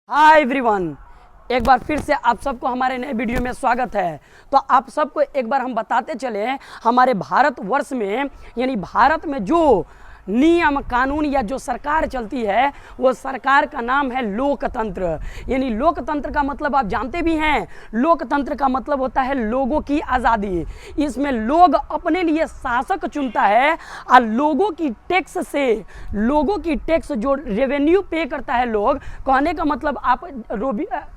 Hi everyone, एक बार फिर से आप सबको हमारे नए वीडियो में स्वागत है। तो आप सबको एक बार हम बताते चले, हमारे भारतवर्ष में यानी भारत में जो नियम कानून या जो सरकार चलती है वो सरकार का नाम है लोकतंत्र। यानी लोकतंत्र का मतलब आप जानते भी हैं, लोकतंत्र का मतलब होता है लोगों की आज़ादी। इसमें लोग अपने लिए शासक चुनता है और लोगों की टैक्स से, लोगों की टैक्स जो रेवेन्यू पे करता है लोग, कहने का मतलब आप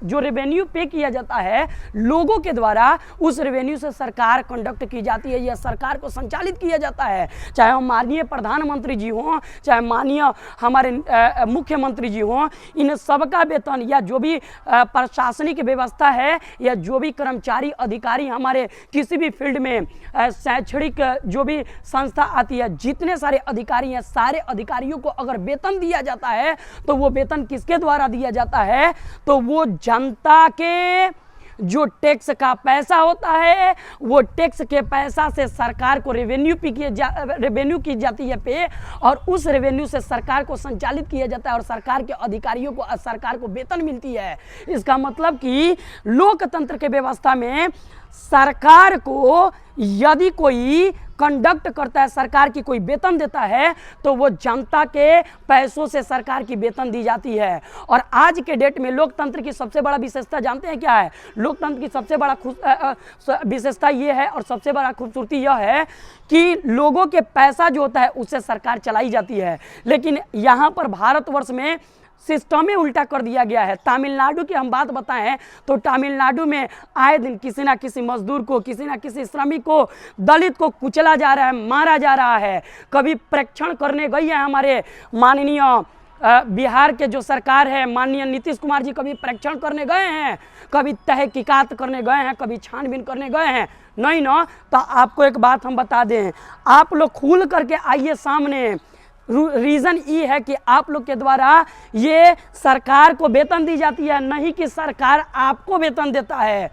जो रेवेन्यू पे किया जाता है लोगों के द्वारा, उस रेवेन्यू से सरकार कंडक्ट की जाती है या सरकार को संचालित किया जाता है। चाहे हम माननीय प्रधानमंत्री जी हों, चाहे माननीय हमारे मुख्यमंत्री जी हों, इन सबका वेतन या जो भी प्रशासनिक व्यवस्था है या जो भी कर्मचारी अधिकारी हमारे किसी भी फील्ड में शैक्षणिक जो भी संस्था आती है, जितने सारे अधिकारी हैं, सारे अधिकारियों को अगर वेतन दिया जाता है तो वो वेतन किसके द्वारा दिया जाता है? तो वो जनता के जो टैक्स का पैसा होता है, वो टैक्स के पैसा से सरकार को रेवेन्यू की जाती है पे, और उस रेवेन्यू से सरकार को संचालित किया जाता है और सरकार के अधिकारियों को, सरकार को वेतन मिलती है। इसका मतलब कि लोकतंत्र के व्यवस्था में सरकार को यदि कोई कंडक्ट करता है, सरकार की कोई वेतन देता है, तो वो जनता के पैसों से सरकार की वेतन दी जाती है। और आज के डेट में लोकतंत्र की सबसे बड़ा विशेषता जानते हैं क्या है? लोकतंत्र की सबसे बड़ा विशेषता ये है और सबसे बड़ा खूबसूरती यह है कि लोगों के पैसा जो होता है उससे सरकार चलाई जाती है। लेकिन यहाँ पर भारतवर्ष में सिस्टम ही उल्टा कर दिया गया है। तमिलनाडु की हम बात बताएं तो तमिलनाडु में आए दिन किसी ना किसी मजदूर को, किसी ना किसी श्रमिक को, दलित को कुचला जा रहा है, मारा जा रहा है। कभी परीक्षण करने गई है हमारे माननीय बिहार के जो सरकार है, माननीय नीतीश कुमार जी कभी परीक्षण करने गए हैं? कभी तहकीकात करने गए हैं? कभी छानबीन करने गए हैं? नहीं ना। तो आपको एक बात हम बता दें, आप लोग खुल करके आइए सामने। रीज़न ये है कि आप लोग के द्वारा ये सरकार को वेतन दी जाती है, नहीं कि सरकार आपको वेतन देता है।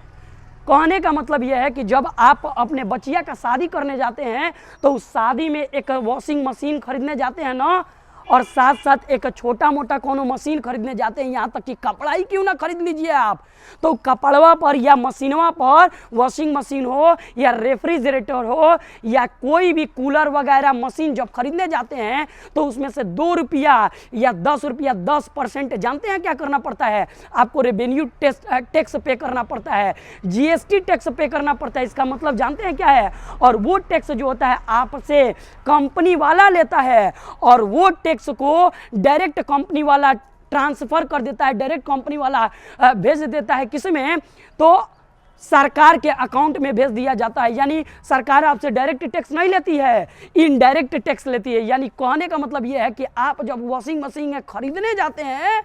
कहने का मतलब यह है कि जब आप अपने बचिया का शादी करने जाते हैं तो उस शादी में एक वॉशिंग मशीन खरीदने जाते हैं ना, और साथ साथ एक छोटा मोटा कोनो मशीन खरीदने जाते हैं, यहाँ तक कि कपड़ा ही क्यों ना खरीद लीजिए आप, तो कपड़वा पर या मशीनवा पर, वॉशिंग मशीन हो या रेफ्रिजरेटर हो या कोई भी कूलर वगैरह मशीन जब खरीदने जाते हैं तो उसमें से 2 रुपया या 10 रुपया 10% जानते हैं क्या करना पड़ता है? आपको रेवेन्यू टैक्स पे करना पड़ता है, GST टैक्स पे करना पड़ता है। इसका मतलब जानते हैं क्या है? और वो टैक्स जो होता है आपसे कंपनी वाला लेता है और वो टैक्स को डायरेक्ट कंपनी वाला ट्रांसफर कर देता है, डायरेक्ट कंपनी वाला भेज देता है किस में? तो सरकार के अकाउंट में भेज दिया जाता है। यानी सरकार आपसे डायरेक्ट टैक्स नहीं लेती है, इनडायरेक्ट टैक्स लेती है। यानी कहने का मतलब यह है कि आप जब वॉशिंग मशीन खरीदने जाते हैं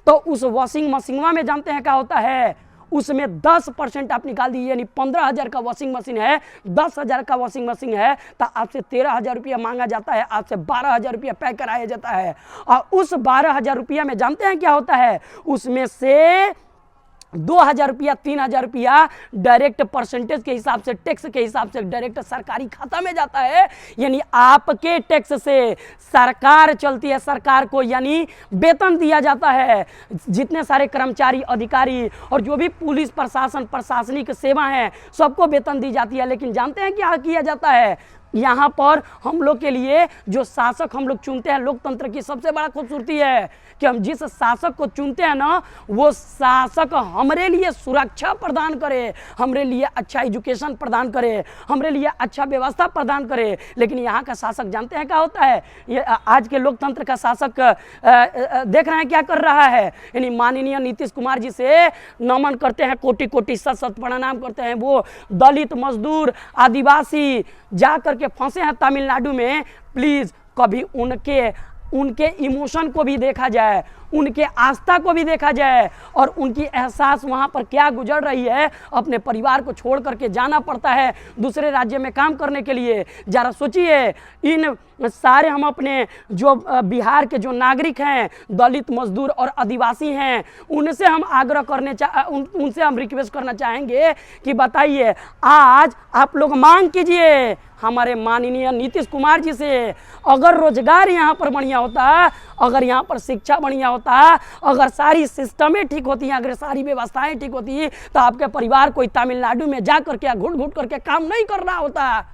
तो उस वॉशिंग मशीनवा में जानते हैं क्या होता है? उसमें 10% आप निकाल दीजिए। यानी 15,000 का वॉशिंग मशीन है, 10,000 का वॉशिंग मशीन है, तो आपसे 13,000 रुपया मांगा जाता है, आपसे 12,000 रुपया पैक कराया जाता है। और उस 12,000 रुपया में जानते हैं क्या होता है? उसमें से 2,000 रुपया, 3,000 रुपया डायरेक्ट परसेंटेज के हिसाब से, टैक्स के हिसाब से डायरेक्ट सरकारी खाता में जाता है। यानी आपके टैक्स से सरकार चलती है, सरकार को यानी वेतन दिया जाता है। जितने सारे कर्मचारी, अधिकारी और जो भी पुलिस प्रशासन, प्रशासनिक सेवा है, सबको वेतन दी जाती है। लेकिन जानते हैं क्या किया जाता है? यहाँ पर हम लोग के लिए जो शासक हम लोग चुनते हैं, लोकतंत्र की सबसे बड़ा खूबसूरती है कि हम जिस शासक को चुनते हैं ना, वो शासक हमारे लिए सुरक्षा प्रदान करे, हमारे लिए अच्छा एजुकेशन प्रदान करे, हमारे लिए अच्छा व्यवस्था प्रदान करे। लेकिन यहाँ का शासक जानते हैं क्या होता है? ये आज के लोकतंत्र का शासक देख रहे हैं क्या कर रहा है? यानी माननीय नीतीश कुमार जी से नमन करते हैं, कोटि कोटि सत सत प्रणाम करते हैं। वो दलित, मजदूर, आदिवासी जा करके फंसे हैं तमिलनाडु में, प्लीज़ कभी उनके इमोशन को भी देखा जाए, उनके आस्था को भी देखा जाए और उनकी एहसास वहाँ पर क्या गुजर रही है। अपने परिवार को छोड़ करके जाना पड़ता है दूसरे राज्य में काम करने के लिए। ज़रा सोचिए, इन सारे हम अपने जो बिहार के जो नागरिक हैं, दलित, मजदूर और आदिवासी हैं, उनसे हम उनसे हम रिक्वेस्ट करना चाहेंगे कि बताइए, आज आप लोग मांग कीजिए हमारे माननीय नीतीश कुमार जी से, अगर रोजगार यहाँ पर बढ़िया होता, अगर यहाँ पर शिक्षा बढ़िया होता, होता है। अगर सारी सिस्टमें ठीक होती हैं, अगर सारी व्यवस्थाएं ठीक होती हैं, तो आपके परिवार कोई तमिलनाडु में जा करके घुट घुट करके काम नहीं कर रहा होता।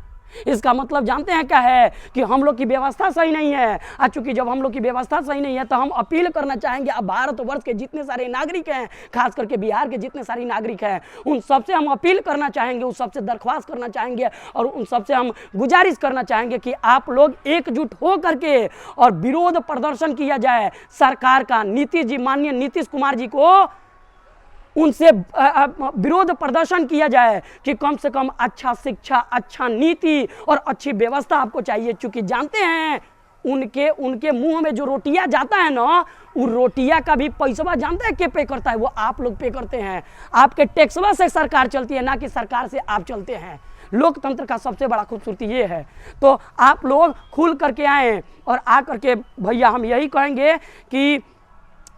इसका मतलब जानते हैं क्या है कि हम लोग की व्यवस्था सही नहीं है। आज चूंकि जब हम लोग की व्यवस्था सही नहीं है तो हम अपील करना चाहेंगे, अब भारतवर्ष के जितने सारे नागरिक हैं, खास करके बिहार के जितने सारे नागरिक हैं, उन सबसे हम अपील करना चाहेंगे, उन सबसे दरख्वास्त करना चाहेंगे और उन सबसे हम गुजारिश करना चाहेंगे कि आप लोग एकजुट हो करके और विरोध प्रदर्शन किया जाए सरकार का। नीतीश जी, माननीय नीतीश कुमार जी को उनसे विरोध प्रदर्शन किया जाए कि कम से कम अच्छा शिक्षा, अच्छा नीति और अच्छी व्यवस्था आपको चाहिए। क्योंकि जानते हैं उनके मुंह में जो रोटियां जाता है ना, उन रोटियां का भी पैसा जानते हैं के पे करता है? वो आप लोग पे करते हैं। आपके टैक्सवा से सरकार चलती है, ना कि सरकार से आप चलते हैं। लोकतंत्र का सबसे बड़ा खूबसूरती ये है। तो आप लोग खुल करके आए और आ करके भैया हम यही कहेंगे कि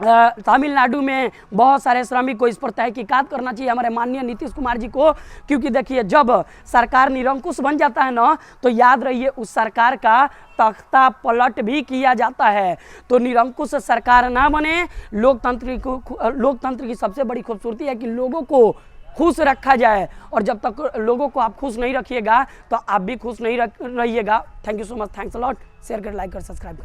तमिलनाडु में बहुत सारे श्रमिक को इस पर तहकीकात करना चाहिए हमारे माननीय नीतीश कुमार जी को। क्योंकि देखिए, जब सरकार निरंकुश बन जाता है ना, तो याद रहिए उस सरकार का तख्ता पलट भी किया जाता है। तो निरंकुश सरकार ना बने। लोकतंत्र की सबसे बड़ी खूबसूरती है कि लोगों को खुश रखा जाए, और जब तक लोगों को आप खुश नहीं रखिएगा तो आप भी खुश नहीं रहिएगा। Thank you so much, thanks a lot. Share कर, लाइक कर, सब्सक्राइब कर।